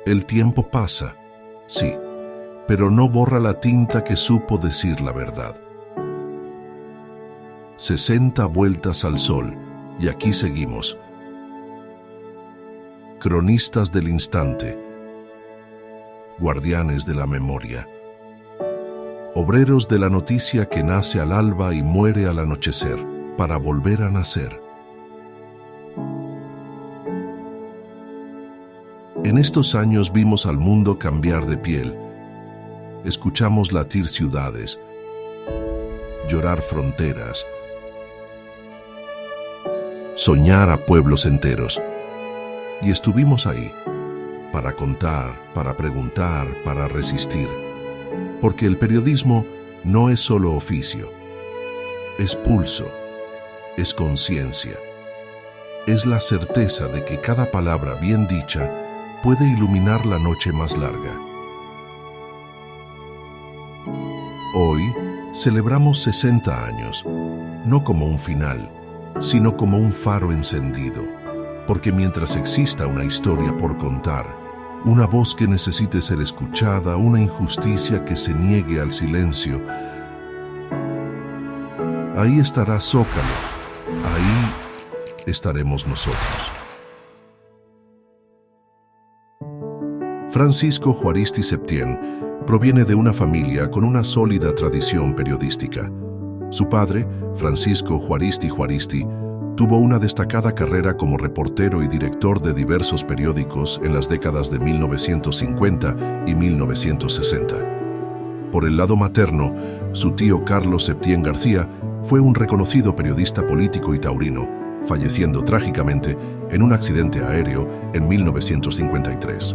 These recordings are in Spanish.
El tiempo pasa, sí, pero no borra la tinta que supo decir la verdad. 60 vueltas al sol, y aquí seguimos. Cronistas del instante, guardianes de la memoria, obreros de la noticia que nace al alba y muere al anochecer, para volver a nacer. En estos años vimos al mundo cambiar de piel, escuchamos latir ciudades, llorar fronteras, soñar a pueblos enteros. Y estuvimos ahí, para contar, para preguntar, para resistir. Porque el periodismo no es solo oficio, es pulso, es conciencia, es la certeza de que cada palabra bien dicha puede iluminar la noche más larga. Hoy celebramos 60 años, no como un final, sino como un faro encendido, porque mientras exista una historia por contar, una voz que necesite ser escuchada, una injusticia que se niegue al silencio, ahí estará Zócalo, ahí estaremos nosotros. Francisco Juaristi Septién proviene de una familia con una sólida tradición periodística. Su padre, Francisco Juaristi Juaristi, tuvo una destacada carrera como reportero y director de diversos periódicos en las décadas de 1950 y 1960. Por el lado materno, su tío Carlos Septién García fue un reconocido periodista político y taurino, falleciendo trágicamente en un accidente aéreo en 1953.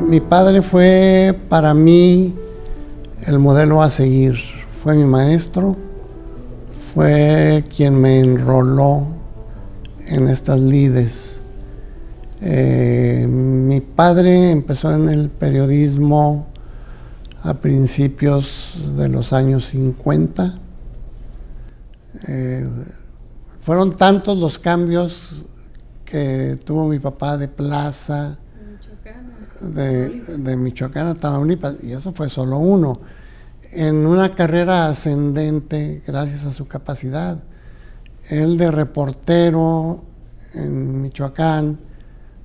Mi padre fue para mí el modelo a seguir. Fue mi maestro, fue quien me enroló en estas lides. Mi padre empezó en el periodismo a principios de los años 50. Fueron tantos los cambios que tuvo mi papá de plaza, de Michoacán a Tamaulipas, y eso fue solo uno, en una carrera ascendente gracias a su capacidad. Él de reportero en Michoacán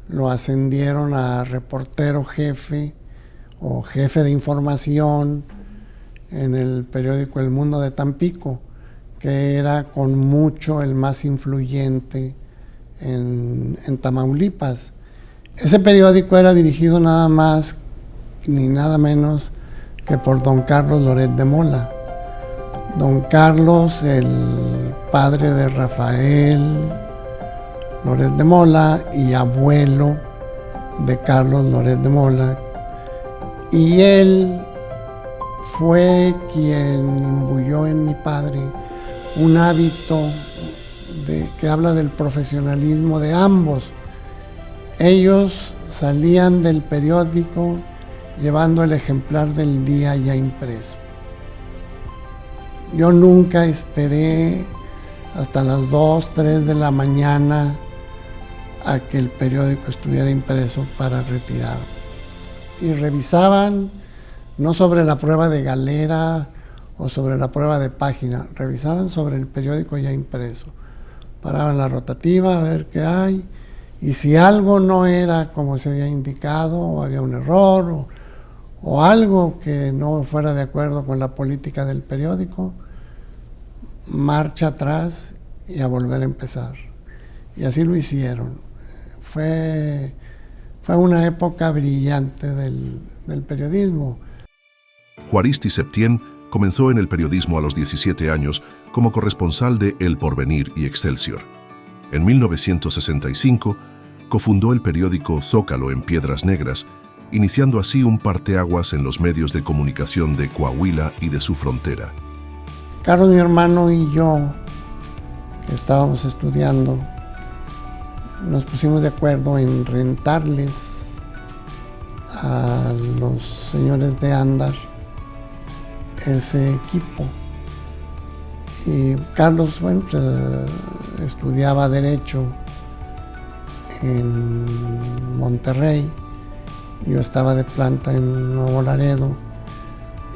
lo ascendieron a reportero jefe o jefe de información en el periódico El Mundo de Tampico, que era con mucho el más influyente en Tamaulipas. Ese periódico era dirigido nada más ni nada menos que por don Carlos Loret de Mola. Don Carlos, el padre de Rafael Loret de Mola y abuelo de Carlos Loret de Mola. Y él fue quien imbuyó en mi padre un hábito que habla del profesionalismo de ambos. Ellos salían del periódico llevando el ejemplar del día ya impreso. Yo nunca esperé hasta las 2, 3 de la mañana a que el periódico estuviera impreso para retirarlo. Y revisaban no sobre la prueba de galera o sobre la prueba de página, revisaban sobre el periódico ya impreso. Paraban la rotativa a ver qué hay, y si algo no era como se había indicado, o había un error, o algo que no fuera de acuerdo con la política del periódico, marcha atrás y a volver a empezar. Y así lo hicieron. Fue una época brillante del periodismo. Juaristi Septién comenzó en el periodismo a los 17 años como corresponsal de El Porvenir y Excelsior. En 1965 cofundó el periódico Zócalo en Piedras Negras, iniciando así un parteaguas en los medios de comunicación de Coahuila y de su frontera. Carlos, mi hermano, y yo, que estábamos estudiando, nos pusimos de acuerdo en rentarles a los señores de Andar ese equipo. Y Carlos, estudiaba Derecho en Monterrey, yo estaba de planta en Nuevo Laredo,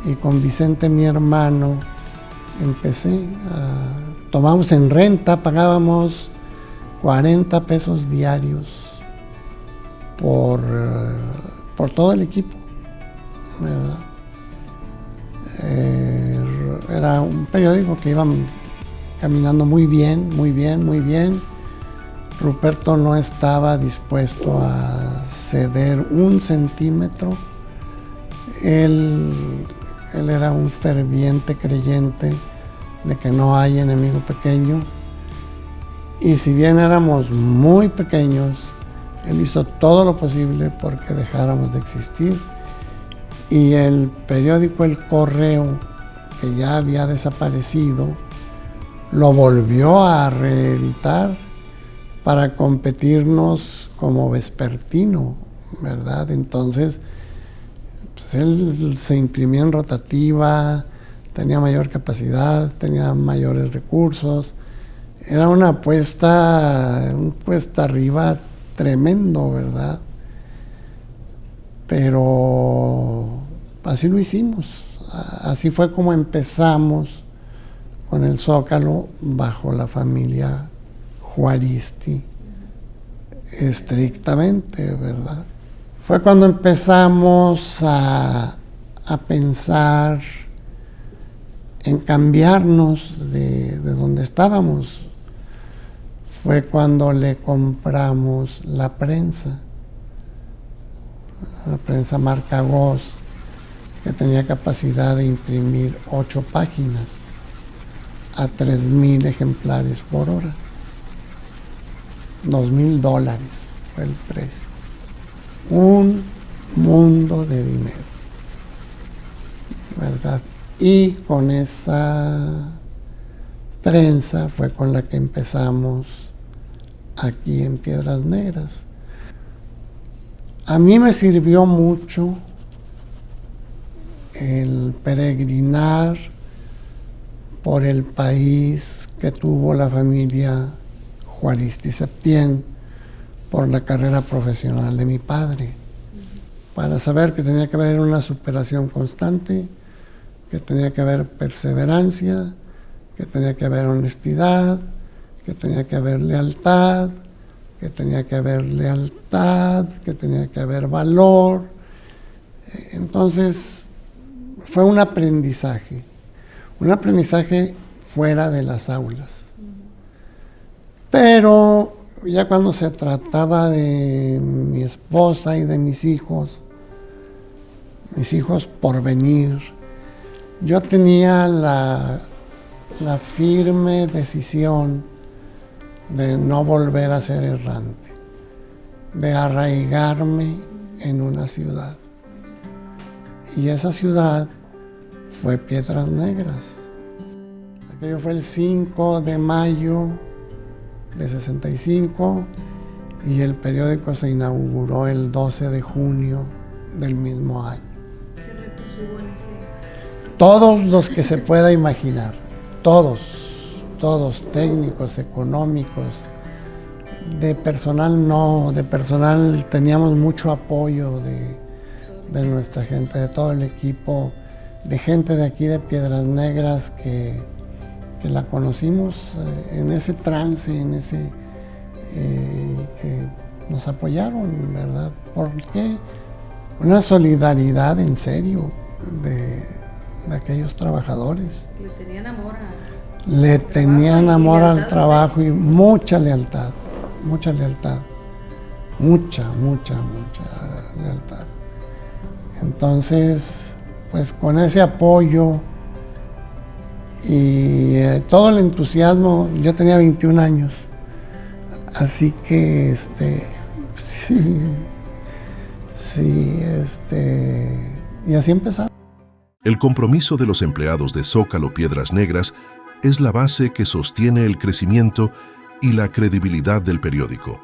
y con Vicente, mi hermano, tomamos en renta, pagábamos 40 pesos diarios por todo el equipo, ¿verdad? Era un periódico que iba caminando muy bien, muy bien, muy bien. Ruperto no estaba dispuesto a ceder un centímetro. Él era un ferviente creyente de que no hay enemigo pequeño. Y si bien éramos muy pequeños, él hizo todo lo posible porque dejáramos de existir. Y el periódico El Correo, que ya había desaparecido, lo volvió a reeditar para competirnos como vespertino, ¿verdad? Entonces, pues él se imprimía en rotativa, tenía mayor capacidad, tenía mayores recursos. Era un cuesta arriba tremendo, ¿verdad? Pero así lo hicimos. Así fue como empezamos con el Zócalo bajo la familia Juaristi, estrictamente, ¿verdad? Fue cuando empezamos a pensar en cambiarnos de donde estábamos. Fue cuando le compramos la prensa marca Goss, que tenía capacidad de imprimir 8 páginas a 3,000 ejemplares por hora. $2,000 fue el precio. Un mundo de dinero, ¿verdad? Y con esa prensa fue con la que empezamos aquí en Piedras Negras. A mí me sirvió mucho el peregrinar por el país que tuvo la familia Juaristi Septién por la carrera profesional de mi padre, para saber que tenía que haber una superación constante, que tenía que haber perseverancia, que tenía que haber honestidad, que tenía que haber lealtad, que tenía que haber valor. Entonces, fue un aprendizaje fuera de las aulas. Pero ya cuando se trataba de mi esposa y de mis hijos por venir, yo tenía la firme decisión de no volver a ser errante, de arraigarme en una ciudad. Y esa ciudad fue Piedras Negras. Aquello fue el 5 de mayo de 65 y el periódico se inauguró el 12 de junio del mismo año. ¿Qué retos hubo en ese? Todos los que se pueda imaginar, todos técnicos, económicos, de personal teníamos mucho apoyo de nuestra gente, de todo el equipo, de gente de aquí de Piedras Negras que la conocimos en ese trance, que nos apoyaron, ¿verdad? Porque una solidaridad en serio de aquellos trabajadores. Le tenían amor al trabajo y mucha lealtad. Mucha lealtad. Entonces, pues con ese apoyo y todo el entusiasmo, yo tenía 21 años, así que y así empezamos. El compromiso de los empleados de Zócalo Piedras Negras es la base que sostiene el crecimiento y la credibilidad del periódico.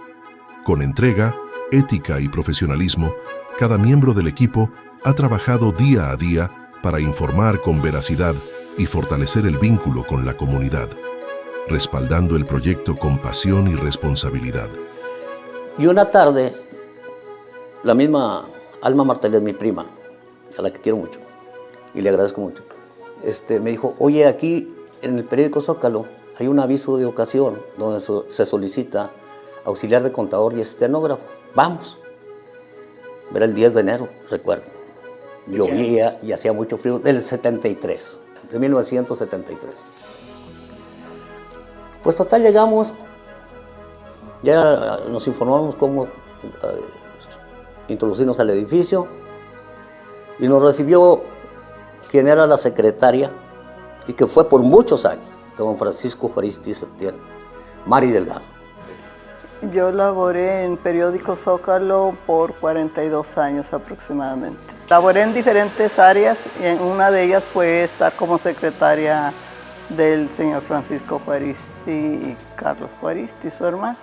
Con entrega, ética y profesionalismo, cada miembro del equipo ha trabajado día a día para informar con veracidad y fortalecer el vínculo con la comunidad, respaldando el proyecto con pasión y responsabilidad. Y una tarde, la misma Alma Martínez, mi prima, a la que quiero mucho y le agradezco mucho, me dijo, oye, aquí en el periódico Zócalo hay un aviso de ocasión donde se solicita auxiliar de contador y estenógrafo. Vamos. Era el 10 de enero, recuerdo. Llovía y hacía mucho frío, del 73, de 1973. Pues total, llegamos, ya nos informamos cómo introducirnos al edificio y nos recibió quien era la secretaria y que fue por muchos años, don Francisco Juaristi Septién, Mari Delgado. Yo laboré en periódico Zócalo por 42 años aproximadamente. Laboré en diferentes áreas y en una de ellas fue estar como secretaria del señor Francisco Juaristi y Carlos Juaristi, su hermano.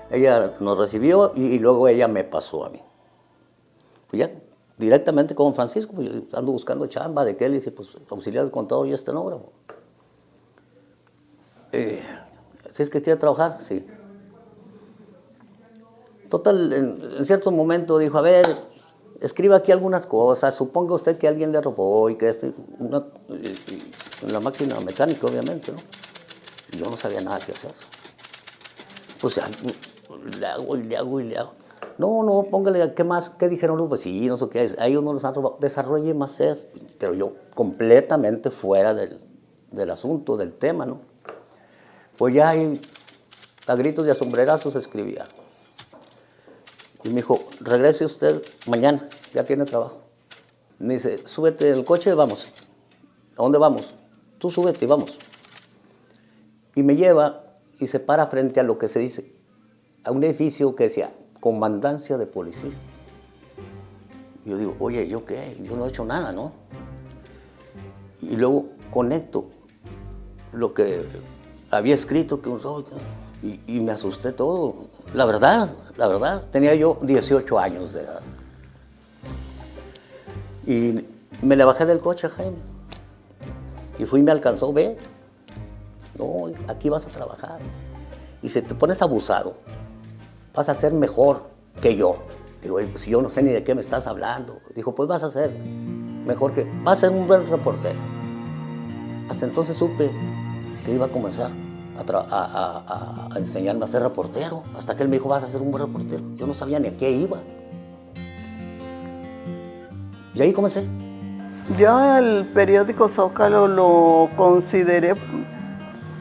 Ella nos recibió y luego ella me pasó a mí. Pues ya, directamente con Francisco, pues ando buscando chamba, ¿de qué? Le dije, pues auxiliar de contador y estenógrafo. ¿Sí es que quiere trabajar? Sí. Total, en cierto momento dijo, a ver, escriba aquí algunas cosas, suponga usted que alguien le robó y que esto, la máquina mecánica, obviamente, ¿no? Y yo no sabía nada que hacer. Pues ya, le hago. No, póngale, ¿qué más? ¿Qué dijeron los vecinos o qué? A ellos no les han robado, desarrolle más esto. Pero yo completamente fuera del asunto, del tema, ¿no? Pues ya a gritos y a sombrerazos escribía. Y me dijo, regrese usted mañana, ya tiene trabajo. Me dice, súbete en el coche, vamos. ¿A dónde vamos? Tú súbete y vamos. Y me lleva y se para frente a lo que se dice, a un edificio que decía, Comandancia de Policía. Y yo digo, oye, ¿yo qué? Yo no he hecho nada, ¿no? Y luego conecto lo que había escrito, y me asusté todo. La verdad, tenía yo 18 años de edad. Y me le bajé del coche, Jaime. Y fui y me alcanzó, ve. No, aquí vas a trabajar. Y si te pones abusado, vas a ser mejor que yo. Digo, pues si yo no sé ni de qué me estás hablando. Dijo, pues vas a ser mejor que... Vas a ser un buen reportero. Hasta entonces supe que iba a comenzar a enseñarme a ser reportero. Hasta que él me dijo, vas a ser un buen reportero. Yo no sabía ni a qué iba. Y ahí comencé. Yo el periódico Zócalo lo consideré,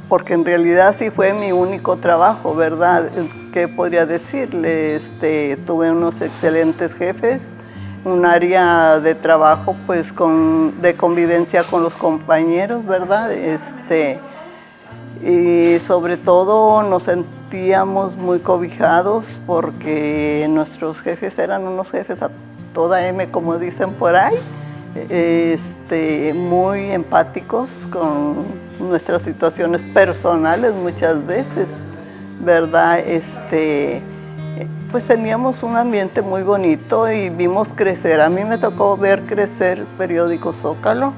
porque en realidad sí fue mi único trabajo, ¿verdad? ¿Qué podría decirle? Tuve unos excelentes jefes, un área de trabajo pues de convivencia con los compañeros, ¿verdad? Y sobre todo nos sentíamos muy cobijados porque nuestros jefes eran unos jefes a toda M, como dicen por ahí, muy empáticos con nuestras situaciones personales muchas veces, ¿verdad? Pues teníamos un ambiente muy bonito y vimos crecer. A mí me tocó ver crecer el periódico Zócalo,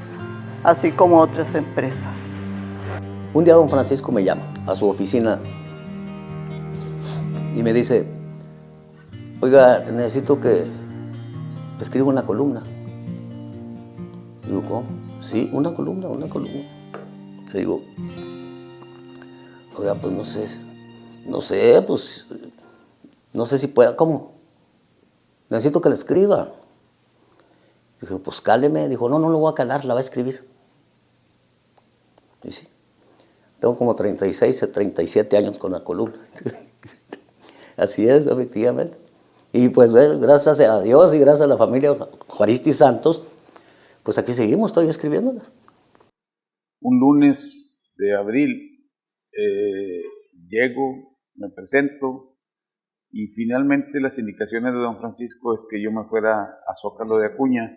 así como otras empresas. Un día don Francisco me llama a su oficina y me dice, oiga, necesito que escriba una columna. Digo, ¿cómo? Sí, una columna. Le digo, oiga, pues no sé si pueda, ¿cómo? Necesito que la escriba. Dije, pues cáleme. Dijo, no lo voy a calar, la va a escribir. Y sí, tengo como 36 o 37 años con la columna. Así es, efectivamente. Y pues gracias a Dios y gracias a la familia Juaristi Santos, pues aquí seguimos, estoy escribiéndola. Un lunes de abril llego, me presento y finalmente las indicaciones de don Francisco es que yo me fuera a Zócalo de Acuña,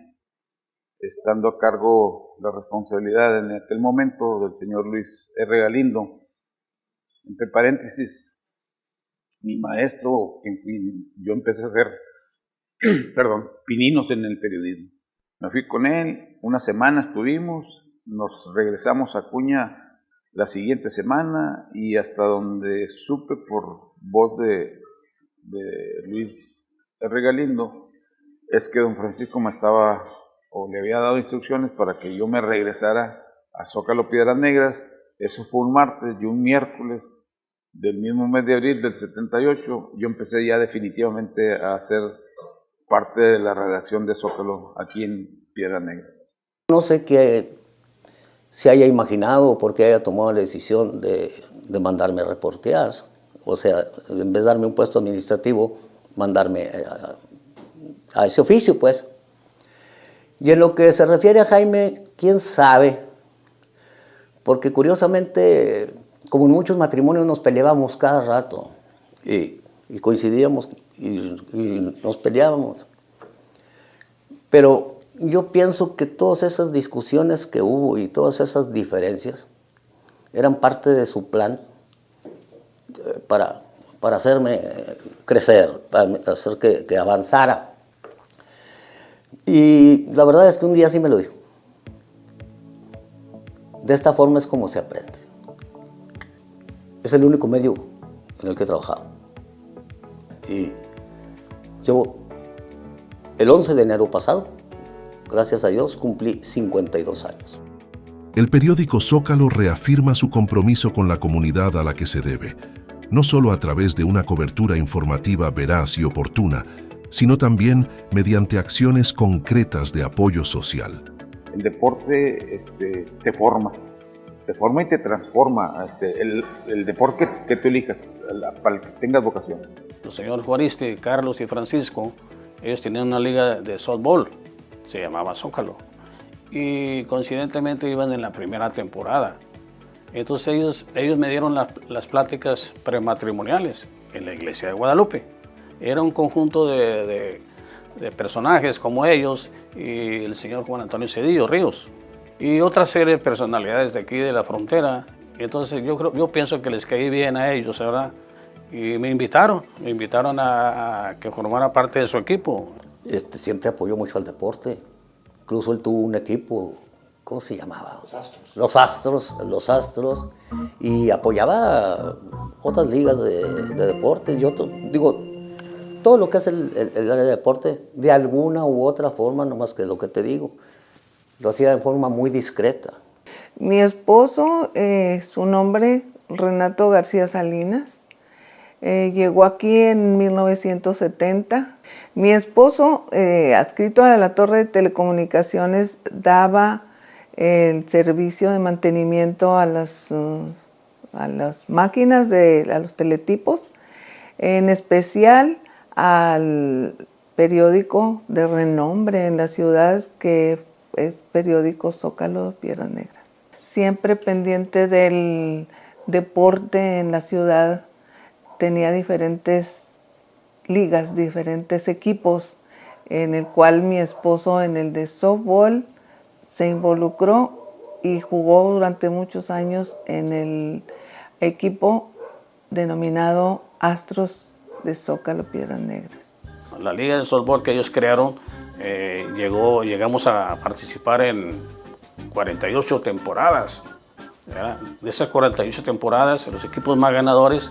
estando a cargo la responsabilidad en aquel momento del señor Luis R. Galindo. Entre paréntesis, mi maestro, yo empecé a hacer, pininos en el periodismo. Me fui con él, una semana estuvimos, nos regresamos a Acuña la siguiente semana y hasta donde supe por voz de de Luis R. Galindo, es que don Francisco me estaba, o le había dado instrucciones para que yo me regresara a Zócalo Piedras Negras. Eso fue un martes, y un miércoles del mismo mes de abril del 78, yo empecé ya definitivamente a ser parte de la redacción de Zócalo aquí en Piedras Negras. No sé qué se haya imaginado o por qué haya tomado la decisión de mandarme a reportear. O sea, en vez de darme un puesto administrativo, mandarme a ese oficio, pues. Y en lo que se refiere a Jaime, quién sabe, porque curiosamente, como en muchos matrimonios, nos peleábamos cada rato y coincidíamos y nos peleábamos. Pero yo pienso que todas esas discusiones que hubo y todas esas diferencias eran parte de su plan para hacerme crecer, para hacer que avanzara. Y la verdad es que un día sí me lo dijo. De esta forma es como se aprende. Es el único medio en el que he trabajado. Y yo, el 11 de enero pasado, gracias a Dios, cumplí 52 años. El periódico Zócalo reafirma su compromiso con la comunidad a la que se debe, no solo a través de una cobertura informativa veraz y oportuna, sino también mediante acciones concretas de apoyo social. El deporte te forma y te transforma. El deporte que tú elijas, para el que tengas vocación. Los señores Juaristi, Carlos y Francisco, ellos tenían una liga de softball, se llamaba Zócalo, y coincidentemente iban en la primera temporada. Entonces ellos me dieron las pláticas prematrimoniales en la iglesia de Guadalupe. Era un conjunto de personajes como ellos y el señor Juan Antonio Cedillo Ríos y otra serie de personalidades de aquí de la frontera. Entonces yo pienso que les caí bien a ellos, ¿verdad? Y me invitaron a que formara parte de su equipo. Siempre apoyó mucho al deporte. Incluso él tuvo un equipo, ¿cómo se llamaba? Los Astros. Y apoyaba otras ligas de deporte. Yo digo, todo lo que es el área de deporte, de alguna u otra forma, nomás que lo que te digo, lo hacía de forma muy discreta. Mi esposo, su nombre, Renato García Salinas, llegó aquí en 1970. Mi esposo, adscrito a la Torre de Telecomunicaciones, daba el servicio de mantenimiento a las máquinas, a los teletipos, en especial al periódico de renombre en la ciudad, que es periódico Zócalo Piedras Negras. Siempre pendiente del deporte en la ciudad, tenía diferentes ligas, diferentes equipos, en el cual mi esposo en el de softball se involucró y jugó durante muchos años en el equipo denominado Astros de Zócalo Piedras Negras. La liga de softball que ellos crearon, llegamos a participar en 48 temporadas. ¿Verdad? De esas 48 temporadas, los equipos más ganadores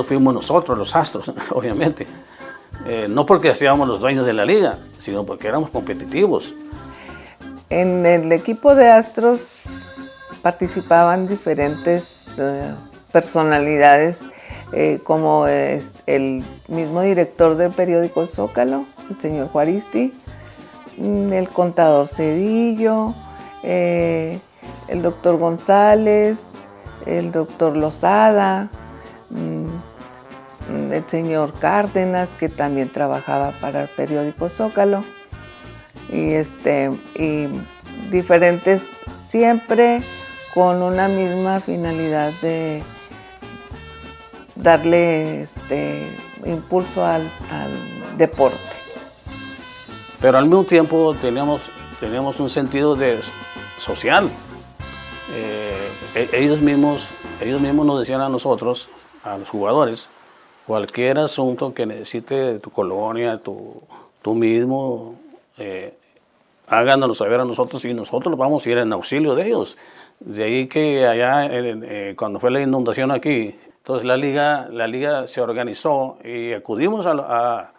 fuimos nosotros, los Astros, obviamente. No porque seamos los dueños de la liga, sino porque éramos competitivos. En el equipo de Astros participaban diferentes personalidades, como el mismo director del periódico Zócalo, el señor Juaristi, el contador Cedillo, el doctor González, el doctor Lozada, el señor Cárdenas, que también trabajaba para el periódico Zócalo, y diferentes, siempre con una misma finalidad de darle impulso al deporte. Pero al mismo tiempo teníamos un sentido social. Ellos mismos nos decían a nosotros, a los jugadores, cualquier asunto que necesite tu colonia, tú mismo, háganoslo saber a nosotros y nosotros vamos a ir en auxilio de ellos. De ahí que allá, cuando fue la inundación aquí, Entonces la liga se organizó y acudimos a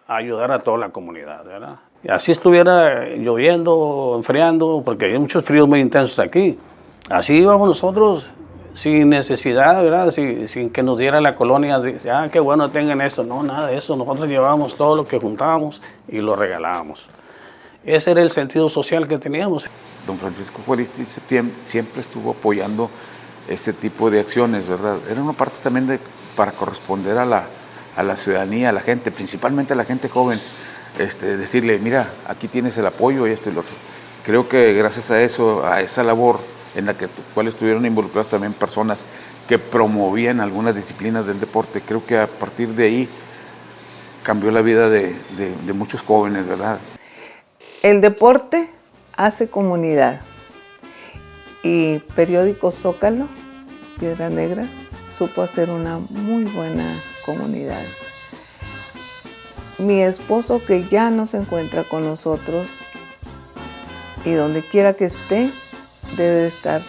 ayudar a toda la comunidad, ¿verdad? Y así estuviera lloviendo, enfriando, porque hay muchos fríos muy intensos aquí. Así íbamos nosotros sin necesidad, ¿verdad? Sin que nos diera la colonia, qué bueno tengan eso. No, nada de eso. Nosotros llevábamos todo lo que juntábamos y lo regalábamos. Ese era el sentido social que teníamos. Don Francisco Juaristi siempre estuvo apoyando este tipo de acciones, ¿verdad? Era una parte también para corresponder a la ciudadanía, a la gente, principalmente a la gente joven, decirle, mira, aquí tienes el apoyo y esto y lo otro. Creo que gracias a eso, a esa labor en la cual estuvieron involucradas también personas que promovían algunas disciplinas del deporte, creo que a partir de ahí cambió la vida de muchos jóvenes, ¿verdad? El deporte hace comunidad y Periódico Zócalo, Piedras Negras, supo hacer una muy buena comunidad. Mi esposo, que ya no se encuentra con nosotros y donde quiera que esté, debe de estar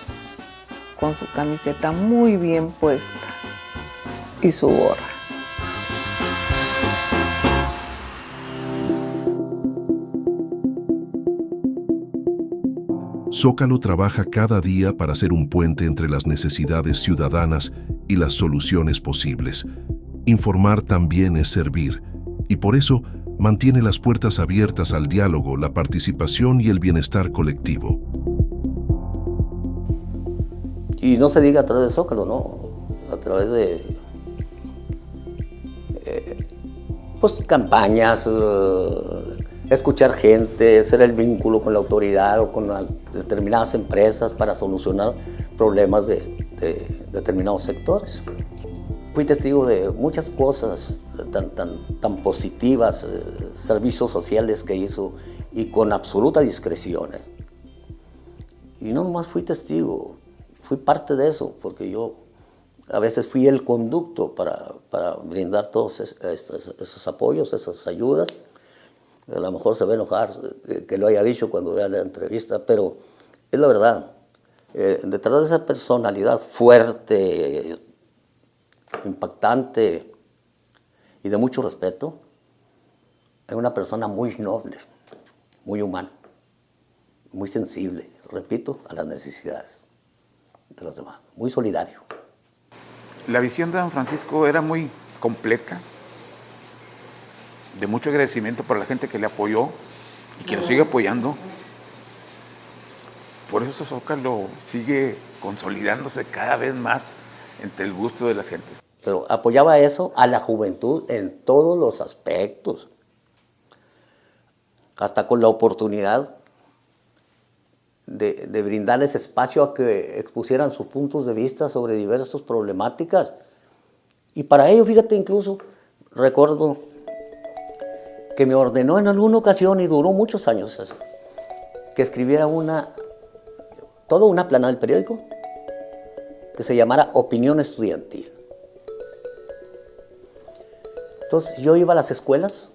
con su camiseta muy bien puesta y su gorra. Zócalo trabaja cada día para ser un puente entre las necesidades ciudadanas y las soluciones posibles. Informar también es servir, y por eso mantiene las puertas abiertas al diálogo, la participación y el bienestar colectivo. Y no se diga a través de Zócalo, ¿no? A través de pues campañas, escuchar gente, ser el vínculo con la autoridad o con determinadas empresas para solucionar problemas de determinados sectores. Fui testigo de muchas cosas tan positivas, servicios sociales que hizo y con absoluta discreción. Y no nomás fui testigo, fui parte de eso, porque yo a veces fui el conducto para brindar todos esos apoyos, esas ayudas. A lo mejor se va a enojar que lo haya dicho cuando vea la entrevista, pero es la verdad. Detrás de esa personalidad fuerte, impactante y de mucho respeto, hay una persona muy noble, muy humana, muy sensible, repito, a las necesidades de los demás, muy solidario. La visión de don Francisco era muy completa, de mucho agradecimiento para la gente que le apoyó y que lo sigue apoyando. Por eso Zócalo sigue consolidándose cada vez más entre el gusto de las gentes. Pero apoyaba eso a la juventud en todos los aspectos, hasta con la oportunidad de brindarles espacio a que expusieran sus puntos de vista sobre diversas problemáticas. Y para ello, fíjate, incluso recuerdo que me ordenó en alguna ocasión, y duró muchos años eso, que escribiera toda una plana del periódico que se llamara Opinión Estudiantil. Entonces yo iba a las escuelas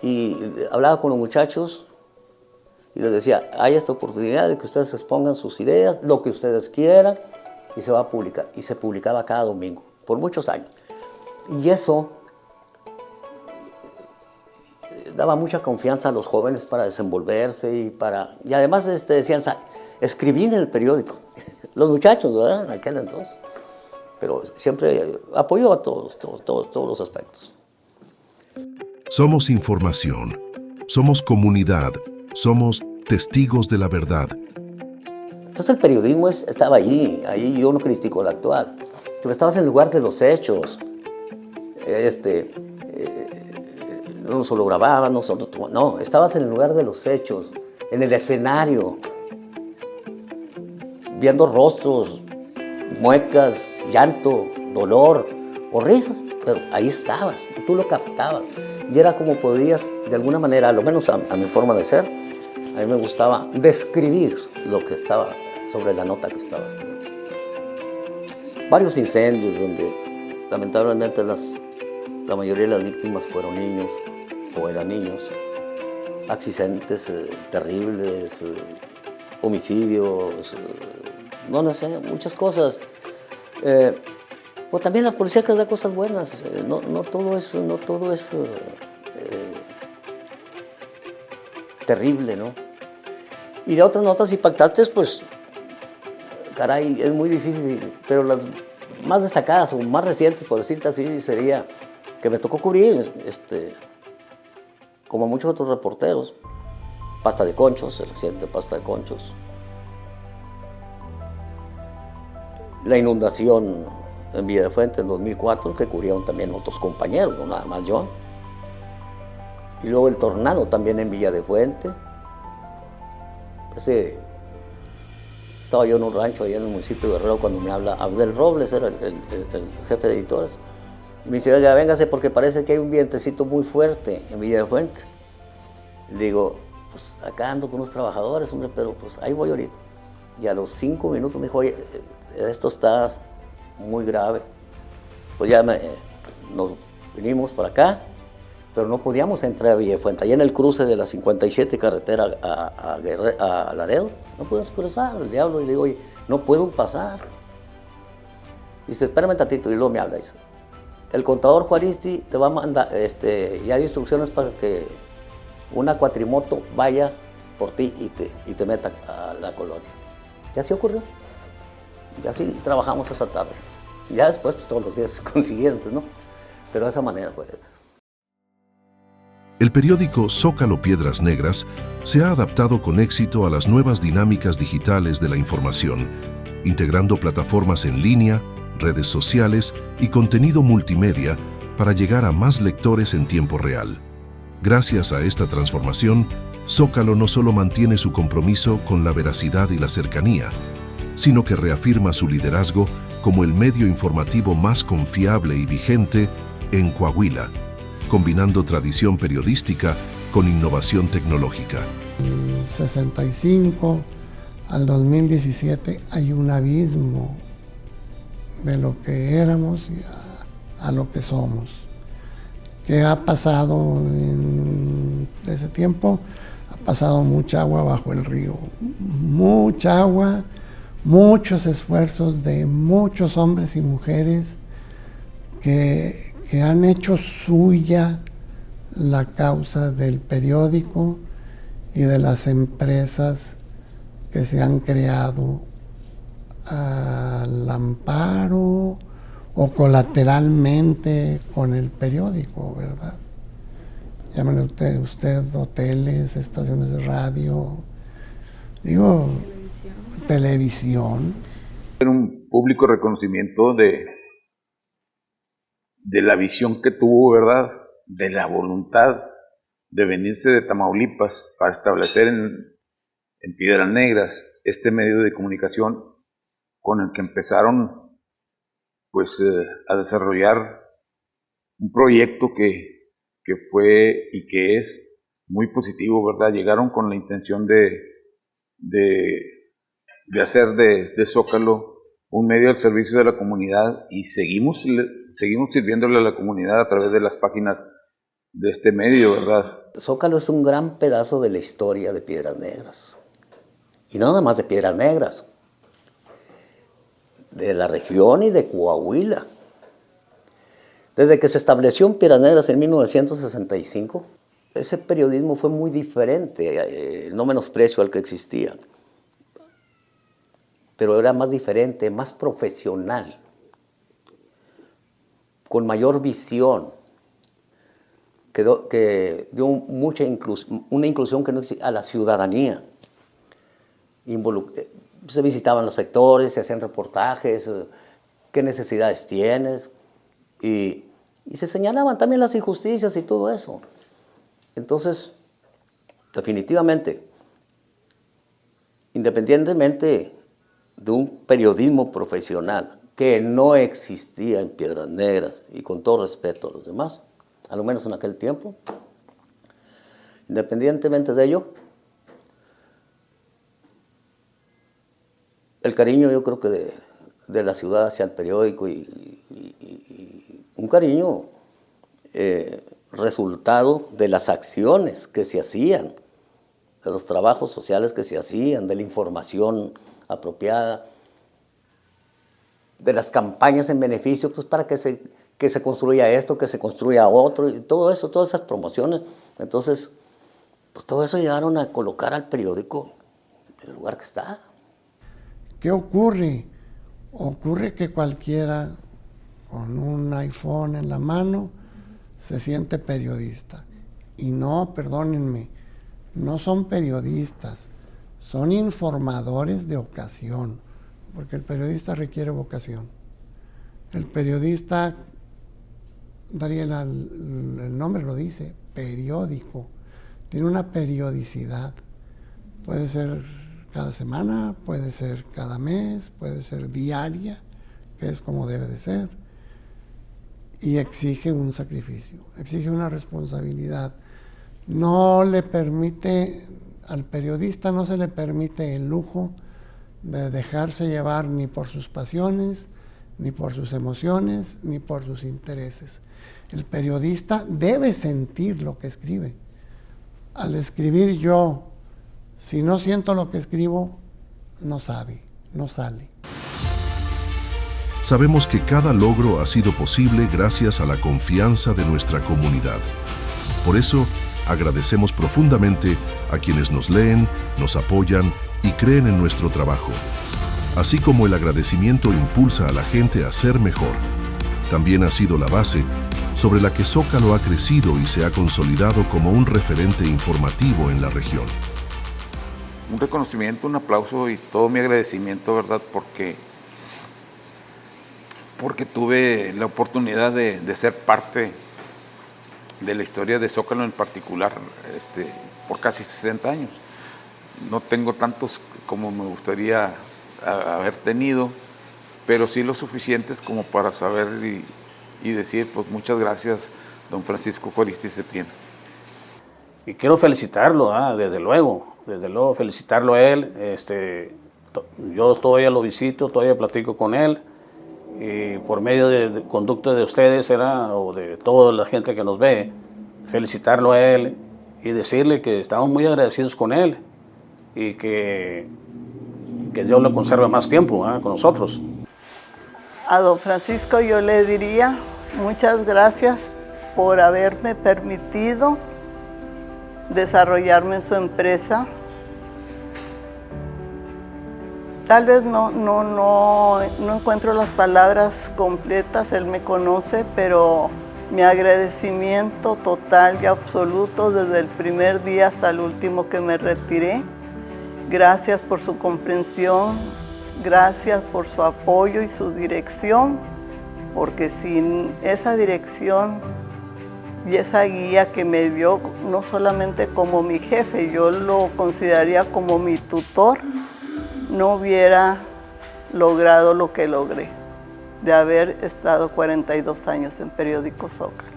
y hablaba con los muchachos y les decía, hay esta oportunidad de que ustedes expongan sus ideas, lo que ustedes quieran, y se va a publicar. Y se publicaba cada domingo, por muchos años. Y eso daba mucha confianza a los jóvenes para desenvolverse y además decían, escribí en el periódico, los muchachos, ¿verdad? En aquel entonces. Pero siempre apoyó a todos los aspectos. Somos información, somos comunidad, somos testigos de la verdad. Entonces el periodismo estaba ahí yo no critico el actual, pero estabas en el lugar de los hechos. No solo grababas, no, estabas en el lugar de los hechos, en el escenario, viendo rostros, muecas, llanto, dolor o risas, pero ahí estabas, tú lo captabas. Y era como podías, de alguna manera, a lo menos a mi forma de ser, a mí me gustaba describir lo que estaba sobre la nota que estaba escribiendo. Varios incendios donde lamentablemente la mayoría de las víctimas fueron niños o eran niños, accidentes terribles, homicidios, no sé, muchas cosas. Pues también la policía que da cosas buenas, no todo es terrible, ¿no? Y de otras notas impactantes, pues, caray, es muy difícil, pero las más destacadas o más recientes, por decirte así, sería que me tocó cubrir, como muchos otros reporteros, Pasta de Conchos, el accidente de Pasta de Conchos, la inundación en Villa de Fuente en 2004, que cubrieron también otros compañeros, no nada más yo, y luego el tornado también en Villa de Fuente. Estaba yo en un rancho allá en el municipio de Guerrero cuando me habla Abdel Robles, era el jefe de editores. Y me dice, oiga, véngase porque parece que hay un vientecito muy fuerte en Villa de Fuente. Le digo, pues acá ando con unos trabajadores, hombre, pero pues ahí voy ahorita. Y a los 5 minutos me dijo, oye, esto está muy grave. Pues ya nos vinimos para acá, pero no podíamos entrar a Villa de Fuente. Allá en el cruce de la 57 carretera a Laredo, no podíamos cruzar. Le hablo y le digo, oye, no puedo pasar. Dice, espérame tantito, y luego me habla, dice, el contador Juaristi te va a mandar, ya hay instrucciones para que una cuatrimoto vaya por ti y te meta a la colonia. Y así ocurrió. Y así trabajamos esa tarde. Y ya después, pues todos los días consiguientes, ¿no? Pero de esa manera fue. El periódico Zócalo Piedras Negras se ha adaptado con éxito a las nuevas dinámicas digitales de la información, integrando plataformas en línea, redes sociales y contenido multimedia para llegar a más lectores en tiempo real. Gracias a esta transformación, Zócalo no solo mantiene su compromiso con la veracidad y la cercanía, sino que reafirma su liderazgo como el medio informativo más confiable y vigente en Coahuila, combinando tradición periodística con innovación tecnológica. Del 65 al 2017 hay un abismo de lo que éramos y a lo que somos. ¿Qué ha pasado en ese tiempo? Ha pasado mucha agua bajo el río, mucha agua, muchos esfuerzos de muchos hombres y mujeres que han hecho suya la causa del periódico y de las empresas que se han creado al amparo o colateralmente con el periódico, ¿verdad? Llámenle usted hoteles, estaciones de radio, digo, televisión. Un público reconocimiento de la visión que tuvo, ¿verdad? De la voluntad de venirse de Tamaulipas para establecer en Piedras Negras este medio de comunicación con el que empezaron pues a desarrollar un proyecto que fue y que es muy positivo, ¿verdad? Llegaron con la intención de hacer de Zócalo un medio al servicio de la comunidad y seguimos sirviéndole a la comunidad a través de las páginas de este medio, ¿verdad? Zócalo es un gran pedazo de la historia de Piedras Negras. Y no nada más de Piedras Negras, de la región y de Coahuila. Desde que se estableció en Piedras Negras en 1965, ese periodismo fue muy diferente, no menosprecio al que existía, pero era más diferente, más profesional, con mayor visión, que dio una inclusión que no existía a la ciudadanía. Se visitaban los sectores, se hacían reportajes, qué necesidades tienes, y se señalaban también las injusticias y todo eso. Entonces, definitivamente, independientemente de un periodismo profesional que no existía en Piedras Negras, y con todo respeto a los demás, a lo menos en aquel tiempo, independientemente de ello, el cariño yo creo que de la ciudad hacia el periódico y un cariño resultado de las acciones que se hacían, de los trabajos sociales que se hacían, de la información apropiada. de las campañas en beneficio, pues para que se construya esto, que se construya otro, y todo eso, todas esas promociones. Entonces, pues todo eso llegaron a colocar al periódico en el lugar que está. ¿Qué ocurre? Ocurre que cualquiera con un iPhone en la mano se siente periodista. Y no, perdónenme, no son periodistas, son informadores de ocasión, porque el periodista requiere vocación. El periodista, Dariel, el nombre lo dice, periódico, tiene una periodicidad. Puede ser cada semana, puede ser cada mes, puede ser diaria, que es como debe de ser. Y exige un sacrificio, exige una responsabilidad. No le permite, al periodista no se le permite el lujo de dejarse llevar ni por sus pasiones, ni por sus emociones, ni por sus intereses. El periodista debe sentir lo que escribe. Al escribir yo, si no siento lo que escribo, no sale. Sabemos que cada logro ha sido posible gracias a la confianza de nuestra comunidad. Por eso, agradecemos profundamente a quienes nos leen, nos apoyan y creen en nuestro trabajo. Así como el agradecimiento impulsa a la gente a ser mejor, también ha sido la base sobre la que Zócalo ha crecido y se ha consolidado como un referente informativo en la región. Un reconocimiento, un aplauso y todo mi agradecimiento, ¿verdad? Porque tuve la oportunidad de ser parte de la historia de Zócalo en particular, por casi 60 años. No tengo tantos como me gustaría haber tenido, pero sí lo suficientes como para saber y decir, pues muchas gracias, don Francisco Juaristi Septién. Y quiero felicitarlo, desde luego felicitarlo a él. Yo todavía lo visito, todavía platico con él, y por medio de conducta de ustedes o de toda la gente que nos ve, felicitarlo a él y decirle que estamos muy agradecidos con él y que Dios lo conserve más tiempo con nosotros. A don Francisco yo le diría muchas gracias por haberme permitido desarrollarme en su empresa. Tal vez no encuentro las palabras completas, él me conoce, pero mi agradecimiento total y absoluto desde el primer día hasta el último que me retiré. Gracias por su comprensión, gracias por su apoyo y su dirección, porque sin esa dirección y esa guía que me dio, no solamente como mi jefe, yo lo consideraría como mi tutor, no hubiera logrado lo que logré, de haber estado 42 años en Periódico Zócalo.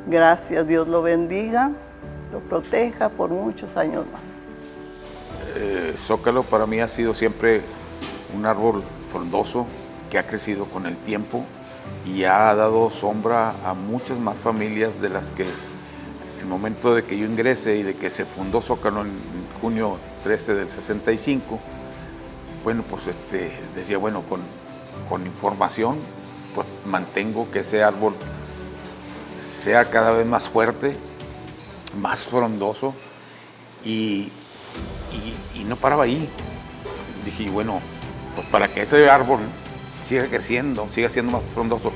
Gracias, Dios lo bendiga, lo proteja por muchos años más. Zócalo para mí ha sido siempre un árbol frondoso que ha crecido con el tiempo y ha dado sombra a muchas más familias de las que el momento de que yo ingrese y de que se fundó Zócalo en junio 13 del 65, bueno, pues decía, bueno, con información, pues mantengo que ese árbol sea cada vez más fuerte, más frondoso y no paraba ahí. Dije, bueno, pues para que ese árbol siga creciendo, siga siendo más frondoso,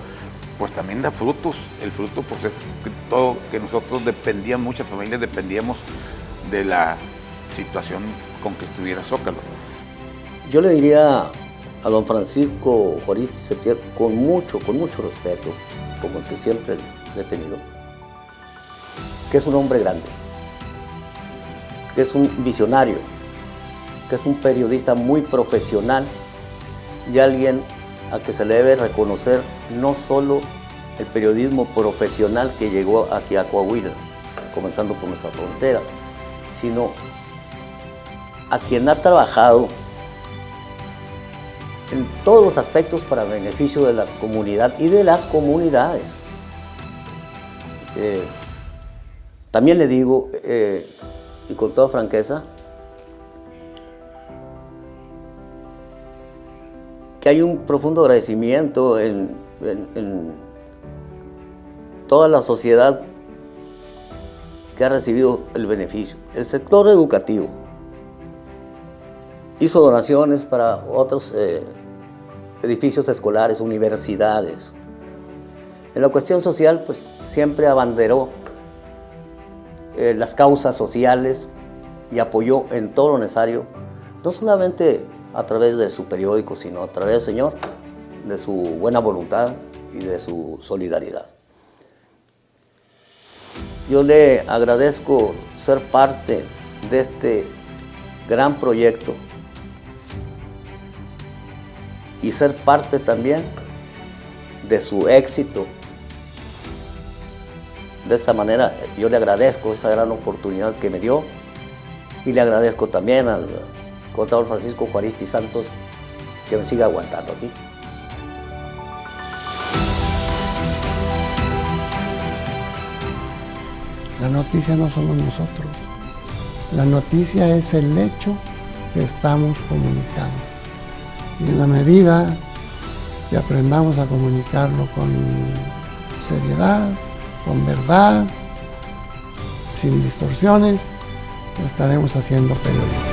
pues también da frutos. El fruto pues es todo que nosotros dependíamos, muchas familias dependíamos de la situación con que estuviera Zócalo. Yo le diría a don Francisco Juaristi Septién, con mucho respeto, como el que siempre le he tenido, que es un hombre grande, que es un visionario, que es un periodista muy profesional y alguien a que se le debe reconocer no solo el periodismo profesional que llegó aquí a Coahuila, comenzando por nuestra frontera, sino a quien ha trabajado en todos los aspectos para beneficio de la comunidad y de las comunidades. También le digo, y con toda franqueza, que hay un profundo agradecimiento en toda la sociedad que ha recibido el beneficio. El sector educativo hizo donaciones para otros edificios escolares, universidades. En la cuestión social, pues siempre abanderó las causas sociales y apoyó en todo lo necesario, no solamente a través de su periódico, sino a través, Señor, de su buena voluntad y de su solidaridad. Yo le agradezco ser parte de este gran proyecto y ser parte también de su éxito. De esa manera yo le agradezco esa gran oportunidad que me dio y le agradezco también al contador Francisco Juaristi Santos que me siga aguantando aquí. La noticia no somos nosotros, la noticia es el hecho que estamos comunicando. Y en la medida que aprendamos a comunicarlo con seriedad, con verdad, sin distorsiones, estaremos haciendo periodismo.